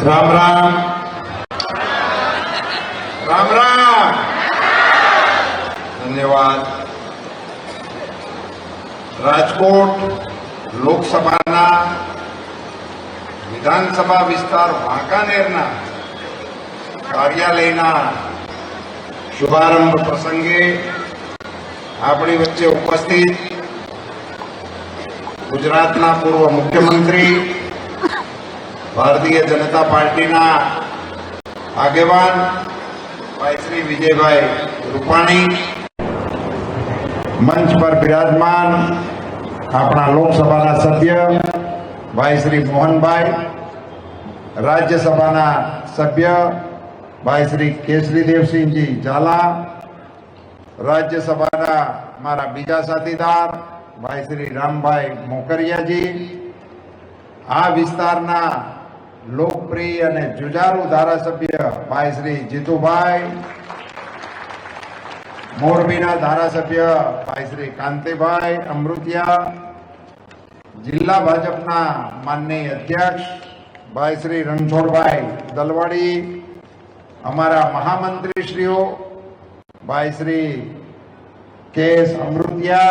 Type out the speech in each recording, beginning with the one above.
राम राम राम राम। धन्यवाद। राजकोट लोकसभा विधानसभा विस्तार वांकानेरना कार्यालयना शुभारंभ प्रसंगे अपनी वच्चे उपस्थित गुजरातना पूर्व मुख्यमंत्री भारतीय जनता पार्टी आगेवान भाई श्री विजयभाई रूपाणी, मंच पर विराजमान अपना लोकसभा सभ्य भाई श्री मोहन भाई, राज्यसभा सभ्य भाई श्री केसरी देवसिंह जी झाला, राज्यसभा मारा बीजा साथीदार भाई श्री रामभाई मोकरिया जी, आ विस्तारना लोकप्रिय अने जुझारू धारासभ्य भाई श्री जीतुभाई, मोरबीना धारासभ्य भाई श्री कांतिभाई अमृतिया, जिला भाजपना माननीय अध्यक्ष भाई श्री रणछोड़भाई दलवाड़ी, अमारा महामंत्रीश्रीओ भाई श्री केएस अमृतिया,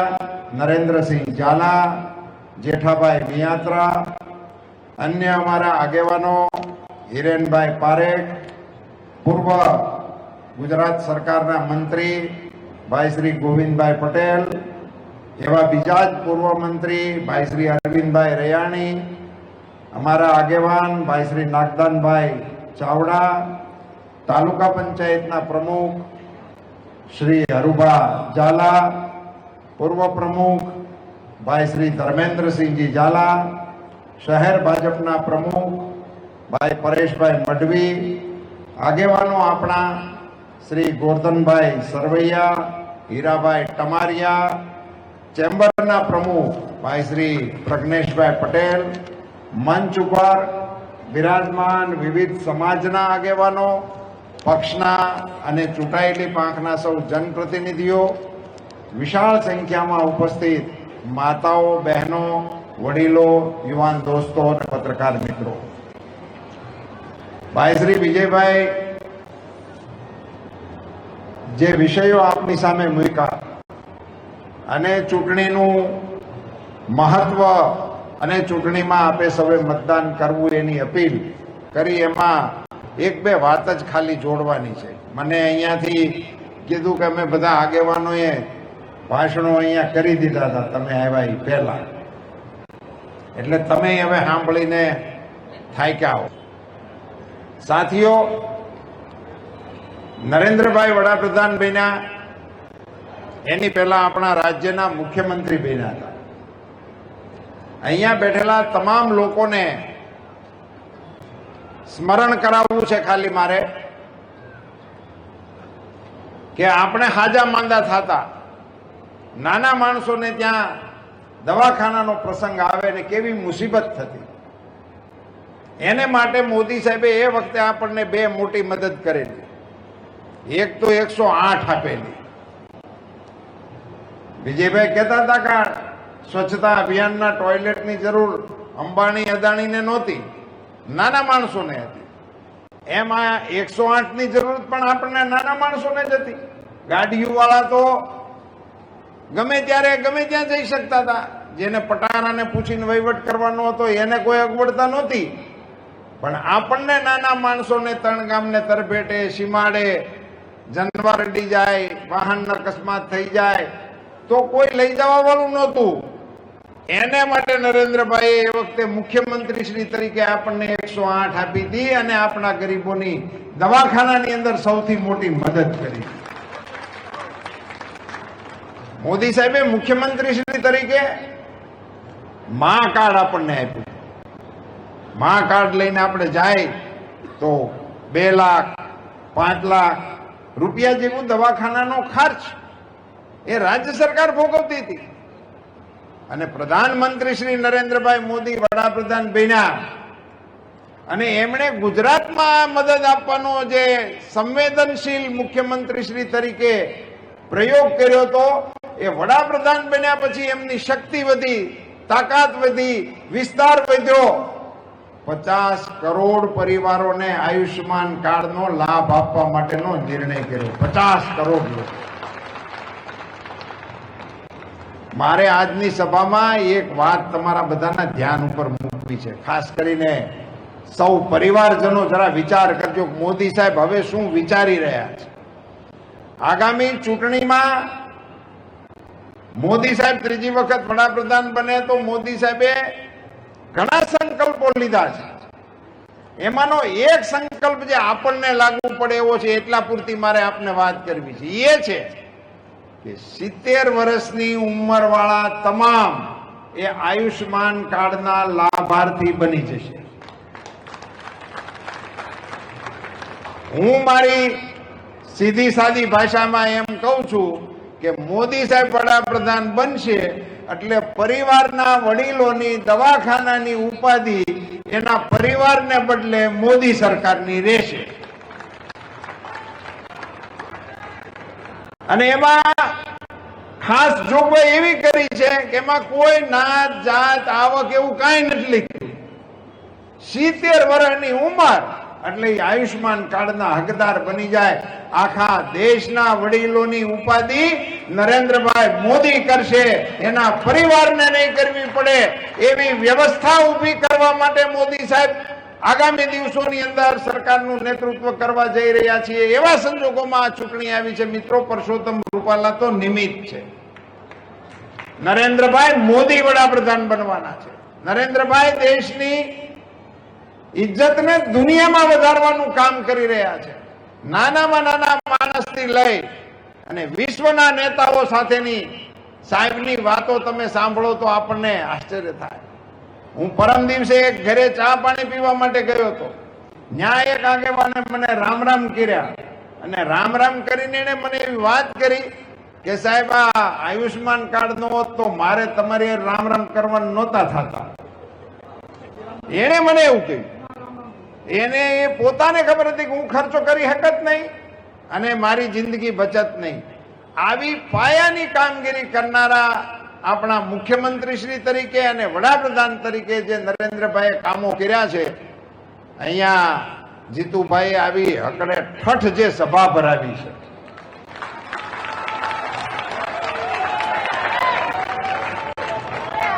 नरेन्द्र सिंह झाला, जेठाभाई मियात्रा, अन्य हमारा आगेवानों हिरेन भाई पारेख, पूर्व गुजरात सरकारना मंत्री भाई श्री गोविंद भाई पटेल, एवं बीजाज पूर्व मंत्री भाई श्री अरविंद भाई रयाणी, हमारा आगेवान भाई श्री नागदान भाई चावड़ा, तालुका पंचायतना प्रमुख श्री हरुभा झाला, पूर्व प्रमुख भाई श्री धर्मेंद्र सिंह जी झाला, शहर भाजपना प्रमुख भाई परेश भाई मडवी, आगेवानो अपना श्री गोवर्धन भाई सरवैया, हीराभाई टमारिया, चेम्बरना प्रमुख भाई श्री प्रज्ञेश भाई पटेल, मंच पर विराजमान विविध समाजना आगेवानो, पक्षना अने चूंटायेली पांखना सौ जनप्रतिनिधिओ, विशाल संख्या में उपस्थित माताओं, बहनों, वडीलों, युवान दोस्तों और पत्रकार मित्रों, भाई श्री विजयभाई जे विषयों आपनी सामे मूक्या अने चूंटणीनुं महत्व अने चूंटणीमां आपे सौए मतदान करवुं एनी अपील करी, एमां एक बे वात ज खाली जोड़वानी छे। मने अहींयाथी कीधुं के अमे बधा आगेवानोए भाषणों अहींया करी दीधा था, तमे आव्या ई पहेला, એટલે તમે હવે સાંભળીને થાક્યા હો। સાથીઓ, નરેન્દ્રભાઈ વડાપ્રધાન બન્યા એની પહેલા આપણા રાજ્યના મુખ્યમંત્રી બન્યા હતા। અહીંયા બેઠેલા તમામ લોકોને સ્મરણ કરાવવું છે ખાલી મારે કે આપણે હાજા માંદા થતા, નાના માણસોને ત્યાં દવાખાનાનો પ્રસંગ આવે ને કેવી મુસીબત થતી, એને માટે મોદી સાહેબે એ વખતે આપણને બે મોટી મદદ કરેલી। એક તો 108 આપેલી। વિજયભાઈ કહેતા હતા કે સ્વચ્છતા અભિયાનના ટોયલેટની જરૂર અંબાણી અદાણીને નહોતી, નાના માણસોને હતી। એમાં 108ની જરૂરત પણ આપણને નાના માણસોને જ હતી। ગાડીઓવાળા તો ગમે ત્યારે ગમે ત્યાં જઈ શકતા હતા, જેને પટારાને પૂછીને વહીવટ કરવાનો હતો એને કોઈ અગવડતા નહોતી, પણ આપણને નાના માણસોને તણગામને તરભેટે સીમાડે જનવાર અડી જાય, વાહનનો અકસ્માત થઈ જાય તો કોઈ લઈ જવા વાળું નહોતું। એને માટે નરેન્દ્રભાઈ એ વખતે મુખ્યમંત્રી શ્રી તરીકે આપણને 108 આપી હતી અને આપણા ગરીબોની દવાખાનાની અંદર સૌથી મોટી મદદ કરી। मोदी साहेबे मुख्यमंत्री श्री तरीके मां कार्ड आपने आप्युं। मां कार्ड लईने आपणे जाय तो 2 लाख 5 लाख रूपिया जेवुं दवाखानानो खर्च ए राज्य सरकार भोगवती हती अने प्रधानमंत्री श्री नरेन्द्रभाई मोदी वडाप्रधान बन्या अने एमणे गुजरातमां मदद आपवानो जे संवेदनशील मुख्यमंत्री श्री तरीके प्रयोग कर्यो तो ए वडाप्रधान बन्या पछी एमनी शक्ति वधी, ताकत वधी, विस्तार वध्यो 50 કરોડ પરિવારોને આયુષ્યમાન કાર્ડનો લાભ આપવા માટેનો નિર્ણય કર્યો. 50 કરોડ લોકો. મારે આજની સભામાં એક વાત તમારા બધાના ધ્યાન ઉપર મૂકવી છે. ખાસ કરીને સૌ પરિવારજનો જરા વિચાર કરજો કે મોદી સાહેબ હવે શું વિચારી રહ્યા છે. આગામી ચૂંટણીમાં મોદી સાહેબ ત્રીજી વખત વડાપ્રધાન બને તો મોદી સાહેબે ઘણા સંકલ્પો લીધા છે. એમાંનો એક સંકલ્પ જે આપણને લાગુ પડે એવો છે, એટલા પૂરતી મારે આપને વાત કરવી છે. એ છે કે 70 વર્ષની ઉંમર વાળા તમામ એ આયુષ્યમાન કાર્ડના લાભાર્થી બની જશે. હું મારી સીધી સાદી ભાષામાં એમ કહું છું કે મોદી સાહેબ વડાપ્રધાન બનશે એટલે પરિવારના વડીલોની દવાખાનાની ઉપાધિ એના પરિવારને બદલે મોદી સરકારની રહેશે. અને એમાં ખાસ જોગવાઈ એવી કરી છે કે એમાં કોઈ નાત જાત આવક એવું કાંઈ નથી લીધું. 70 વર્ષની ઉંમર એટલે આયુષ્યમાન કાર્ડના હકદાર બની જાય. આખા દેશના વડીલોની ઉપાધિ નરેન્દ્રભાઈ મોદી કરશે, એના પરિવારને નહીં કરવી પડે એવી વ્યવસ્થા ઊભી કરવા માટે મોદી સાહેબ આગામી દિવસોની અંદર સરકારનું નેતૃત્વ કરવા જઈ રહ્યા છીએ. એવા સંજોગોમાં આ ચૂંટણી આવી છે. મિત્રો, પરસોત્તમ રૂપાલા તો નિમિત્ત છે. નરેન્દ્રભાઈ મોદી વડાપ્રધાન બનવાના છે. નરેન્દ્રભાઈ દેશની ઇજ્જતને દુનિયામાં વધારવાનું કામ કરી રહ્યા છે. નાનામાં નાના માણસથી લઈ અને વિશ્વના નેતાઓ સાથેની સાહેબની વાતો તમે સાંભળો તો આપણને આશ્ચર્ય થાય. હું પરમ દિવસે એક ઘરે ચા પાણી પીવા માટે ગયો હતો. ત્યાં એક આગેવાને મને રામ રામ કર્યા અને રામ રામ કરીને એને મને એવી વાત કરી કે સાહેબ આ આયુષ્યમાન કાર્ડ નો હોત તો મારે તમારે રામ રામ કરવાનું નહોતા થતા. એને મને એવું કહ્યું. એને પોતાને ખબર હતી કે હું ખર્ચો કરી શકત નહીં અને મારી જિંદગી બચત નહીં. આવી પાયાની કામગીરી કરનારા આપણા મુખ્યમંત્રી શ્રી તરીકે અને વડાપ્રધાન તરીકે જે નરેન્દ્રભાઈએ કામો કર્યા છે, અહીંયા જીતુભાઈ આવી હકડે ઠઠ જે સભા ભરાવી છે,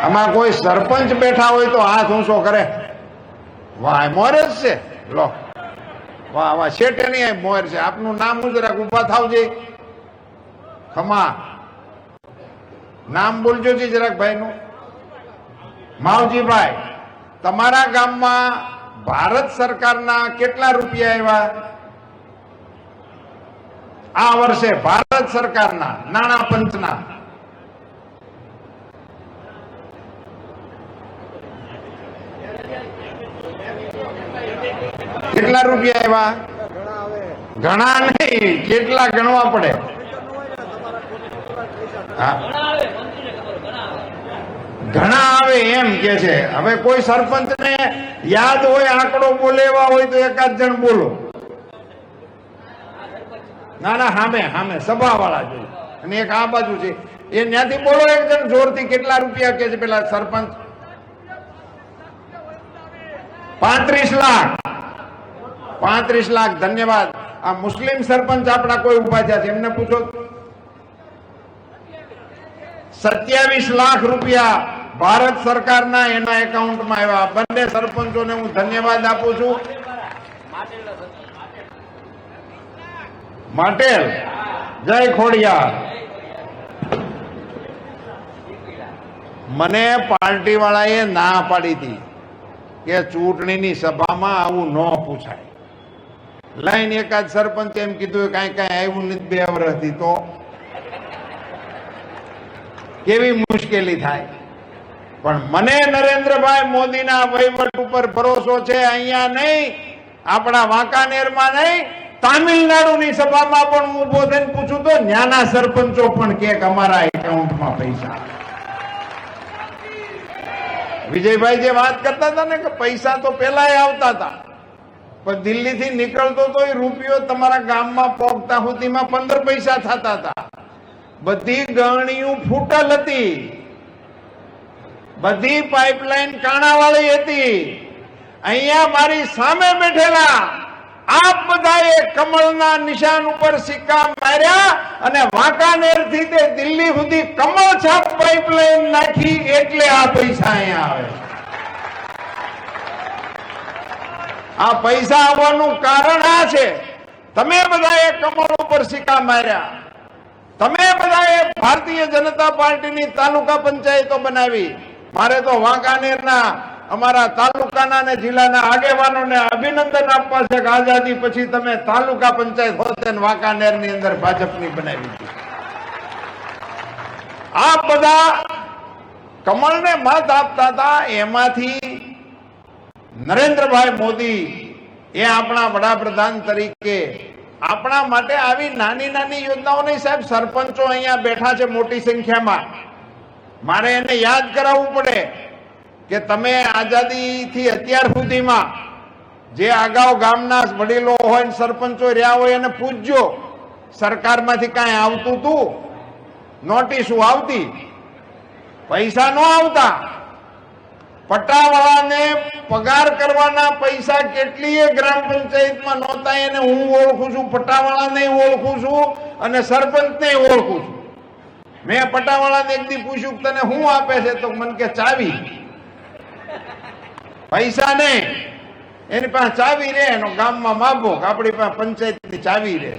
આમાં કોઈ સરપંચ બેઠા હોય તો હાથ ઊંચો કરે. વાહ, મોર જ છે. લો, વાહ વાહ, શેઠે નહીં મોર છે. આપનું નામ હું જરાક ઉભા થાવજે. ખમા, નામ બોલજો જી જરાક ભાઈનું. માવજીભાઈ, તમારા ગામમાં ભારત સરકારના કેટલા રૂપિયા આવ્યા આ વર્ષે? ભારત સરકારના નાણાં પંચના કેટલા રૂપિયા આવ્યા? ઘણા નહીં, કેટલા ગણવા પડે? ઘણા આવે એમ કે છે. હવે કોઈ સરપંચ ને યાદ હોય આંકડો બોલેવા હોય તો એકાદ જણ બોલો. ના ના, સામે સામે સભા વાળા જોઈએ અને એક આ બાજુ છે એ ત્યાંથી બોલો એક જણ જોરથી. કેટલા રૂપિયા કે છે પેલા સરપંચ? 35 લાખ. 35 લાખ. ધન્યવાદ. આ મુસ્લિમ સરપંચ આપણા કોઈ ઉભા થયા છે, એમને પૂછો. 27 લાખ રૂપિયા ભારત સરકારના એના એકાઉન્ટમાં આવ્યા. બંને સરપંચોને હું ધન્યવાદ આપું છું. માટેલ, જય ખોડિયાર. મને પાર્ટી વાળાએ ના પાડી હતી કે ચૂંટણીની સભામાં આવું ન પૂછાય. લાઈન એકાદ સરપંચ એમ કીધું કાંઈ કાંઈ આવ્યું નથી 2 વર્ષથી, તો કેવી મુશ્કેલી થાય. પણ મને નરેન્દ્રભાઈ મોદીના વહીવટ ઉપર ભરોસો છે. અહીંયા નહીં, આપણા વાંકાનેરમાં નહીં, તામિલનાડુની સભામાં પણ હું ઉભો થઈને પૂછું તો ન્યાના સરપંચો પણ કે અમારા એકાઉન્ટમાં પૈસા. વિજયભાઈ જે વાત કરતા હતા ને કે પૈસા તો પેલા આવતા હતા, પણ દિલ્હીથી નીકળતો તો એ રૂપિયો તમારા ગામમાં પહોંચતા સુધીમાં 15 પૈસા થતા હતા. બધી ગરણીઓ ફૂટલ હતી, બધી પાઇપલાઇન કાણાવાળી હતી અહીંયા મારી સામે બેઠેલા આપ બધાએ કમળના નિશાન ઉપર સિક્કા માર્યા અને વાંકાનેર થી તે દિલ્હી સુધી કમળ છાપ પાઇપલાઇન નાખી એટલે આ પૈસા અહીંયા આવે. આ પૈસા આવવાનું કારણ આ છે, તમે બધાએ કમળ ઉપર સિક્કા માર્યા, તમે બધાએ ભારતીય જનતા પાર્ટીની તાલુકા પંચાયતો બનાવી. મારે તો વાંકાનેરના અમારા તાલુકાના અને જિલ્લાના આગેવાનોને અભિનંદન આપવા છે કે આઝાદી પછી તમે તાલુકા પંચાયત હોત અને વાંકાનેરની અંદર ભાજપની બનાવી હતી. આ બધા કમળને મત આપતા હતા, એમાંથી નરેન્દ્રભાઈ મોદી એ આપણા વડાપ્રધાન તરીકે આપણા માટે આવી નાની નાની યોજનાઓની, સાહેબ સરપંચો અહીંયા બેઠા છે મોટી સંખ્યામાં, મારે એને યાદ કરાવવું પડે કે તમે આઝાદીથી અત્યાર સુધીમાં જે અગાઉ ગામના વડીલો હોય સરપંચો રહ્યા હોય એને પૂછજો, સરકારમાંથી કાંઈ આવતું હતું? નોટિસો આવતી, પૈસા ન આવતા. પટ્ટાવાળાને પગાર કરવાના પૈસા કેટલીય ગ્રામ પંચાયતમાં નહોતા, એને હું ઓળખું છું, પટ્ટાવાળાને ઓળખું છું અને સરપંચને ઓળખું છું. મેં પટ્ટાવાળાને એક દી પૂછ્યું તને શું આપે છે, તો મને કે ચાવી. પૈસા ને એની પાસે ચાવી રહે, એનો ગામમાં માપો કે આપણી પાસે પંચાયતની ચાવી રહે.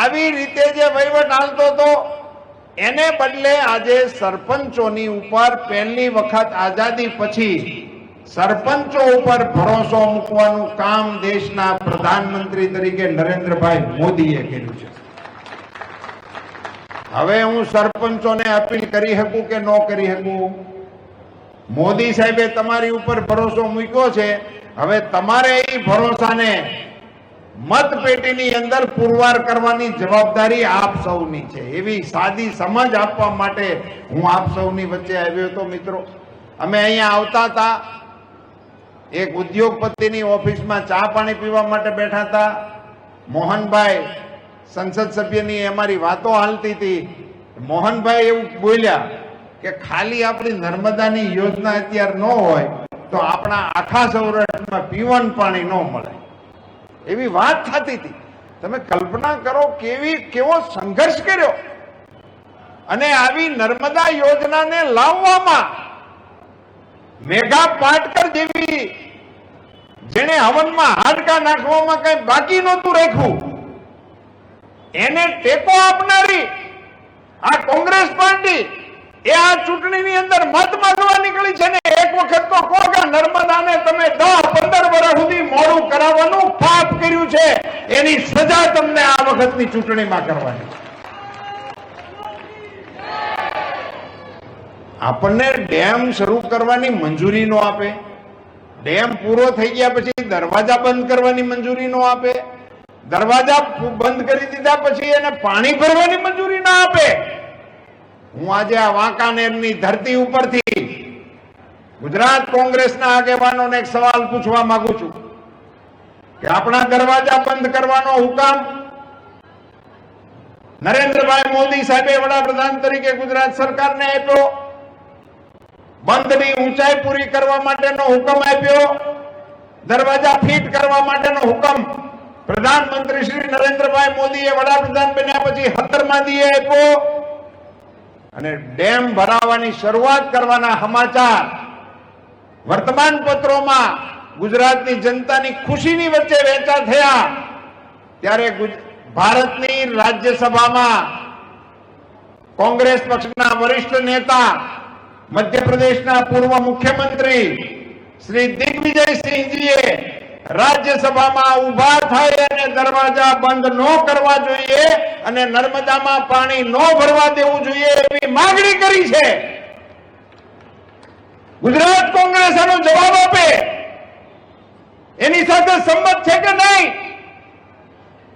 આવી રીતે જે વહીવટ હાલતો હતો એને બદલે આજે સરપંચોની ઉપર પહેલી વખત આઝાદી પછી સરપંચો ઉપર ભરોસો મૂકવાનું કામ દેશના પ્રધાનમંત્રી તરીકે નરેન્દ્રભાઈ મોદીએ કર્યું છે. હવે હું સરપંચોને અપીલ કરી શકું કે ન કરી શકું? મોદી સાહેબે તમારી ઉપર ભરોસો મૂક્યો છે, હવે તમારે એ ભરોસાને મતપેટીની અંદર પુરવાર કરવાની જવાબદારી આપ સૌની છે. એવી સાદી સમજ આપવા માટે હું આપ સૌની વચ્ચે આવ્યો હતો. મિત્રો, અમે અહીંયા આવતા હતા, એક ઉદ્યોગપતિની ઓફિસમાં ચા પાણી પીવા માટે બેઠા હતા. મોહનભાઈ સંસદ સભ્યની અમારી વાતો હાલતી હતી. મોહનભાઈ એવું બોલ્યા કે ખાલી આપણી નર્મદાની યોજના અત્યારે ન હોય તો આપણા આખા સૌરાષ્ટ્રમાં પીવાનું પાણી ન મળે, એવી વાત થતી હતી. તમે કલ્પના કરો કેવો સંઘર્ષ કર્યો. અને આવી નર્મદા યોજનાને લાવવામાં મેઘા પાટકર જેવી, જેને હવનમાં હાડકા નાખવામાં કઈ બાકી નહોતું રાખ્યું, એને ટેકો આપનારી આ કોંગ્રેસ પાર્ટી એ આ ચૂંટણીની અંદર મત માંગવા નીકળી છે ને. એક વખત તો કહો કે નર્મદાને તમે 10-15 વર્ષ સુધી મોડું કરાવવાનું પાપ કર્યું છે, એની સજા તમને આ વખતની ચૂંટણીમાં કરવાની. આપણને ડેમ શરૂ કરવાની મંજૂરી નો આપે, ડેમ પૂરો થઈ ગયા પછી દરવાજા બંધ કરવાની મંજૂરી નો આપે, દરવાજા બંધ કરી દીધા પછી એને પાણી ભરવાની મંજૂરી ના આપે. હું આજે આ વાંકાનેરની ધરતી ઉપરથી ગુજરાત કોંગ્રેસના આગેવાનોને એક સવાલ પૂછવા માંગુ છું કે આપણા દરવાજા બંધ કરવાનો હુકમ નરેન્દ્રભાઈ મોદી સાહેબે વડાપ્રધાન તરીકે ગુજરાત સરકારને આપ્યો, બંધની ઊંચાઈ પૂરી કરવા માટેનો હુકમ આપ્યો, દરવાજા ફિટ કરવા માટેનો હુકમ પ્રધાનમંત્રી શ્રી નરેન્દ્રભાઈ મોદીએ વડાપ્રધાન બન્યા પછી 17મા દીએ આપ્યો. અને ડેમ ભરાવાની શરૂઆત કરવાના સમાચાર વર્તમાન પત્રોમાં ગુજરાતની જનતાની ખુશીની વચ્ચે વહેંચા થયા ત્યારે ભારતની રાજ્યસભામાં કોંગ્રેસ પક્ષના વરિષ્ઠ નેતા, મધ્યપ્રદેશના પૂર્વ મુખ્યમંત્રી શ્રી દિગ્વિજયસિંહજીએ રાજ્યસભામાં ઉભા થઈ અને દરવાજા બંધ ન કરવા જોઈએ અને નર્મદામાં પાણી ન ભરવા દેવું જોઈએ એવી માંગણી કરી છે. ગુજરાત કોંગ્રેસ આનો જવાબ આપે, એની સાથે સંમત છે કે નહીં?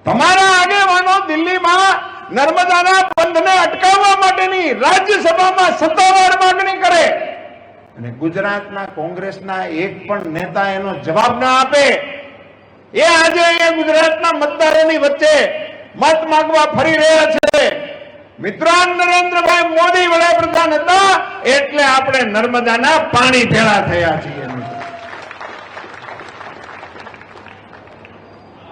તમારા આગેવાનો દિલ્હીમાં નર્મદાના બંધને અટકાવવા માટેની રાજ્યસભામાં સત્તાવાર માંગણી કરે અને ગુજરાતના કોંગ્રેસના એક પણ નેતા એનો જવાબ ના આપે. એ આજે અહીંયા ગુજરાતના મતદારોની વચ્ચે મત માંગવા ફરી રહ્યા છે. મિત્રો, નરેન્દ્રભાઈ મોદી વડાપ્રધાન હતા એટલે આપણે નર્મદાના પાણી ભેળા થયા છીએ.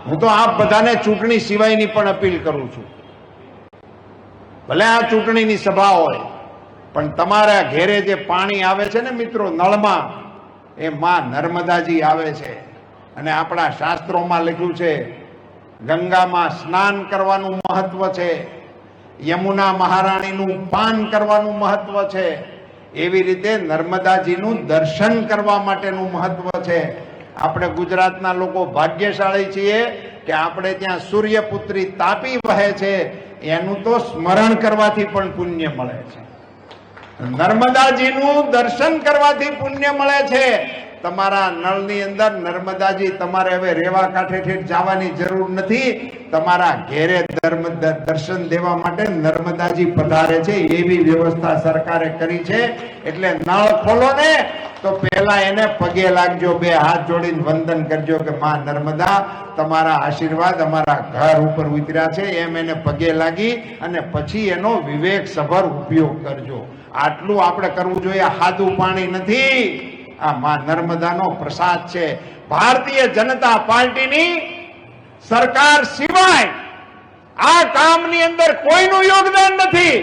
હું તો આપ બધાને ચૂંટણી સિવાયની પણ અપીલ કરું છું. ભલે આ ચૂંટણીની સભા હોય, પણ તમારા ઘેરે જે પાણી આવે છે ને મિત્રો નળમાં, એ માં નર્મદાજી આવે છે. અને આપણા શાસ્ત્રોમાં લખ્યું છે ગંગામાં સ્નાન કરવાનું મહત્વ છે, યમુના મહારાણીનું પાન કરવાનું મહત્વ છે, એવી રીતે નર્મદાજીનું દર્શન કરવા માટેનું મહત્વ છે. આપણે ગુજરાતના લોકો ભાગ્યશાળી છીએ કે આપણે ત્યાં સૂર્યપુત્રી તાપી વહે છે, એનું તો સ્મરણ કરવાથી પણ પુણ્ય મળે છે. નર્મદાજીનું દર્શન કરવાથી પુણ્ય મળે છે. તમારા નળની અંદર નર્મદાજી, તમારે હવે રેવા કાંઠે ઠેઠ જવાની જરૂર નથી. તમારા ઘેરે દર્શન દેવા માટે નર્મદાજી પધારે છે, એવી વ્યવસ્થા સરકારે કરી છે. એટલે નળ ખોલો ને તો પહેલા એને પગે લાગજો, બે હાથ જોડીને વંદન કરજો કે માં નર્મદા તમારા આશીર્વાદ અમારા ઘર ઉપર ઉતર્યા છે, એમ એને પગે લાગી અને પછી એનો વિવેકસભર ઉપયોગ કરજો. આટલું આપણે કરવું જોઈએ. સાદું પાણી નથી, આ માં નર્મદાનો પ્રસાદ છે. ભારતીય જનતા પાર્ટીની સરકાર સિવાય આ કામની અંદર કોઈનું યોગદાન નથી.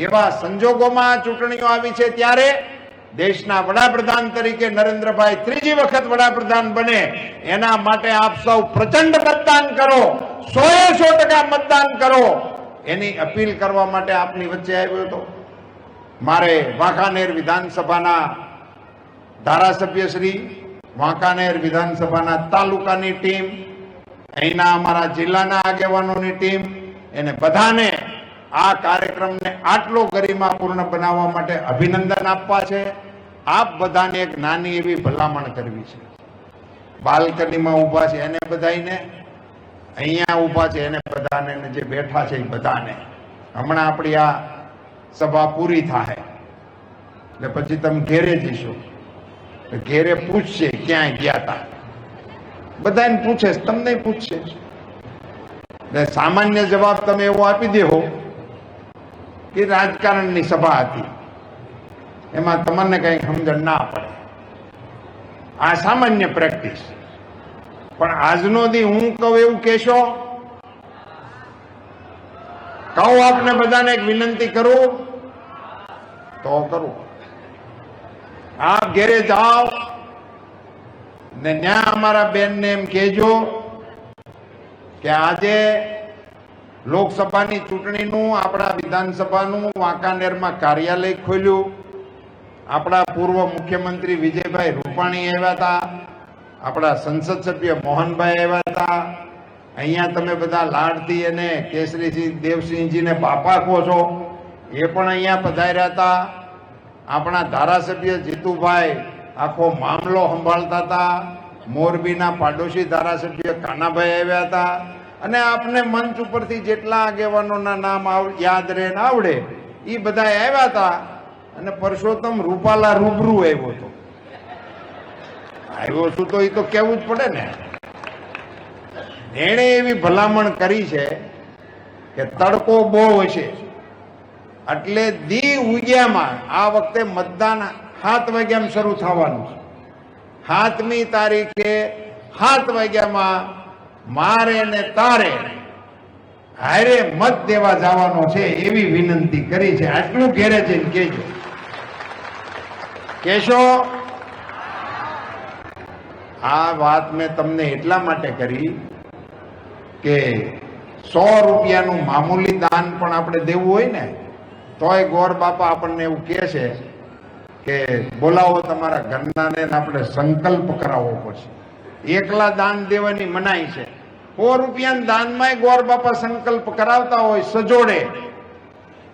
એવા સંજોગોમાં ચૂંટણીઓ આવી છે ત્યારે દેશના વડાપ્રધાન તરીકે નરેન્દ્રભાઈ ત્રીજી વખત વડાપ્રધાન બને, એના માટે આપ સૌ પ્રચંડ મતદાન કરો, 100% મતદાન કરો, એની અપીલ કરવા માટે આપની વચ્ચે આવ્યો હતો. મારે વાંકાનેર વિધાનસભાના ધારાસભ્ય શ્રી, વાંકાનેર વિધાનસભાના તાલુકાની ટીમ, અહીંના અમારા જિલ્લાના આગેવાનોની ટીમ, એને બધાને આ કાર્યક્રમને આટલો ગરિમાપૂર્ણ બનાવવા માટે અભિનંદન આપવા છે. આપ બધાને એક નાની એવી ભલામણ કરવી છે. બાલ્કનીમાં ઊભા છે એને બધાને, અહીંયા ઊભા છે એને બધાને, જે બેઠા છે એ બધાને, હમણાં આપણી આ સભા પૂરી થાય એટલે પછી તમે ઘેરે જશો, ઘેરે પૂછશે ક્યાંય ગયા હતા, બધાને પૂછે, તમને પૂછશે. સામાન્ય જવાબ તમે એવો આપી દેવો કે રાજકારણની સભા હતી, એમાં તમને કઈ સમજણ ના પડે. આ સામાન્ય પ્રેક્ટિસ. પણ આજનો દી હું કહું એવું કહેશો? કહું આપને બધાને એક વિનંતી કરું તો કરું. આપ ઘેરે જાઓ ને ત્યાં અમારા બેનને એમ કહેજો કે આજે લોકસભાની ચૂંટણીનું આપણા વિધાનસભાનું વાંકાનેરમાં કાર્યાલય ખોલ્યું. આપણા પૂર્વ મુખ્યમંત્રી વિજયભાઈ રૂપાણી આવ્યા હતા, આપણા સંસદ સભ્ય મોહનભાઈ આવ્યા હતા. અહીંયા તમે બધા લાડથી અને કેસરીસિંહ દેવસિંહજીને બાપા કહો છો, એ પણ અહીંયા પધાર્યા હતા. આપણા ધારાસભ્ય જીતુભાઈ આખો મામલો સંભાળતા હતા. મોરબીના પાડોશી ધારાસભ્ય કાનાભાઈ આવ્યા હતા. અને આપને મંચ ઉપરથી જેટલા આગેવાનોના નામ યાદ રહે ને આવડે એ બધા આવ્યા હતા. અને પરસોત્તમ રૂપાલા રૂબરૂ આવ્યો હતો. આવ્યો છું તો એ તો કેવું જ પડે ને. એણે એવી ભલામણ કરી છે કે તડકો બહુ હશે એટલે દી ઉગ્યામાં આ વખતે મતદાન 7 વાગ્યામાં શરૂ થવાનું છે. 7મી તારીખે 7 વાગ્યામાં મારે ને તારે હારે મત દેવા જવાનો છે એવી વિનંતી કરી છે. આટલું ઘેરે જઈને કહેજો. કહેશો? આ વાત મેં તમને એટલા માટે કરી કે 100 રૂપિયાનું મામૂલી દાન પણ આપણે દેવું હોય ને તોય ગોર બાપા આપણને એવું કહે છે કે બોલાવો તમારા ઘરનાને, આપણે સંકલ્પ કરાવવો પડશે. એકલા દાન દેવાની મનાઈ છે. 100 રૂપિયાના દાનમાં ગોર બાપા સંકલ્પ કરાવતા હોય સજોડે,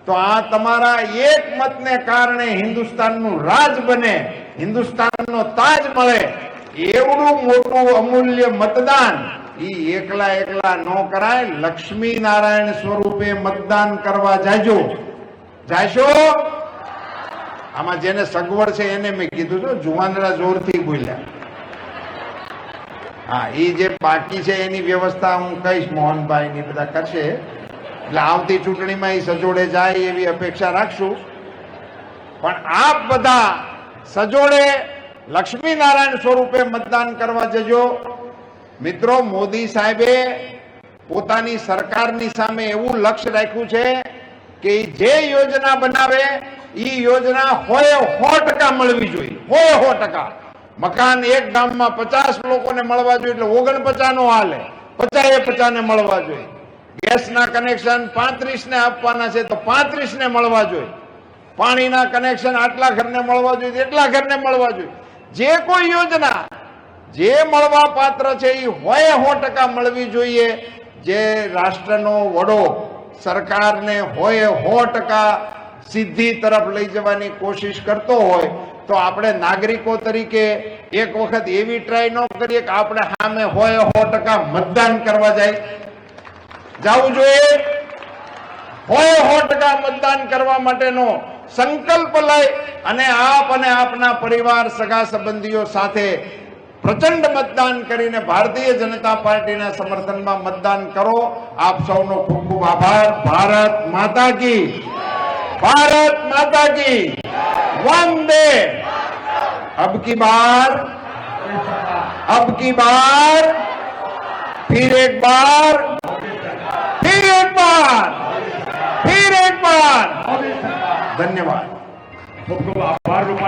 તો આ તમારા એક મતને કારણે હિન્દુસ્તાનનું રાજ બને, હિન્દુસ્તાનનો તાજ મળે. એવડું મોટું અમૂલ્ય મતદાન ઈ એકલા ન કરાય. લક્ષ્મી નારાયણ સ્વરૂપે મતદાન કરવા જાજો. જાશો? આમાં જેને સગવડ છે એને મેં કીધું છું, જુવાનરા જોરથી બોલ્યા. હા, એ જે બાકી છે એની વ્યવસ્થા હું કહીશ, મોહનભાઈ ની બધા કરશે. એટલે આવતી ચૂંટણીમાં એ સજોડે જાય એવી અપેક્ષા રાખશું. પણ આપ બધા સજોડે લક્ષ્મી નારાયણ સ્વરૂપે મતદાન કરવા જજો. મિત્રો, મોદી સાહેબે પોતાની સરકારની સામે એવું લક્ષ્ય રાખ્યું છે કે જે યોજના બનાવે એ યોજના 100% મળવી જોઈએ. 100%. મકાન એક ગામમાં 50 લોકોને મળવા જોઈએ એટલે 49 નો હાલે, 50 ને મળવા જોઈએ. ગેસના કનેક્શન 35 ને આપવાના છે તો 35 ને મળવા જોઈએ. પાણીના કનેક્શન આટલા ઘરને મળવા જોઈએ, એટલા ઘરને મળવા જોઈએ. જે કોઈ યોજના જે મળવા પાત્ર છે એ 100% મળવી જોઈએ. જે રાષ્ટ્રનો વડો સરકારને 100% સિદ્ધિ તરફ લઈ જવાની કોશિશ કરતો હોય તો આપણે નાગરિકો તરીકે એક વખત એવી ટ્રાય ન કરીએ કે આપણે સામે 100% મતદાન કરવા જવું જોઈએ. 100% મતદાન કરવા માટેનો સંકલ્પ લઈ અને આપ અને આપના પરિવાર, સગા સંબંધીઓ સાથે પ્રચંડ મતદાન કરીને ભારતીય જનતા પાર્ટીના સમર્થનમાં મતદાન કરો. આપ સૌનો ખૂબ ખૂબ આભાર. ભારત માતા કી, भारत माता की वंदे। अब की बार फिर एक बार धन्यवाद. खूब खूब आभार.